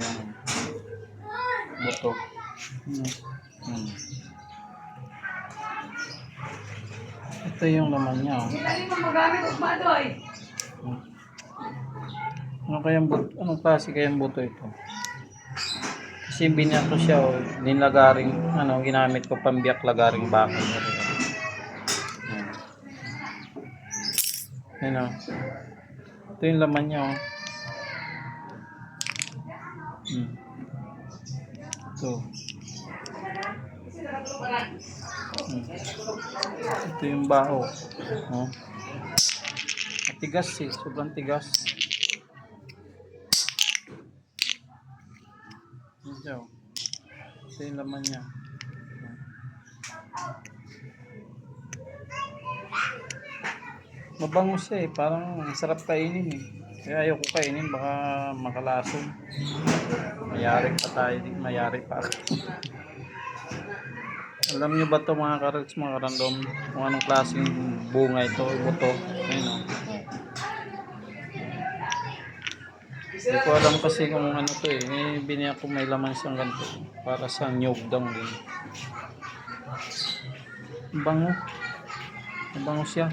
Yung buto. Hmm. Ito yung laman niya. Oh. Ano kayang buto? Anong klase kayang buto ito? Kasi binyak ko siya, oh, dinlagaring, ginamit ko pambiyak lagaring bakal. Yan o. Ito yung laman niya, oh. Ito. Ito yung baho. Oh. Matigas eh, sobrang tigas. Ito. Ito yung laman niya. Mabango siya eh, parang sarap kainin eh. Kaya ayoko kainin, baka makalason. Mayari pa tayo, mayari pa ako. Alam nyo ba ito mga karats, mga karandom, kung anong klaseng bunga ito, buto? Ayun o. Hindi ko alam kasi kung ano to eh. Biniyak ko may laman siyang ganito. Para sa nyugdang din. Bango. Bango siya.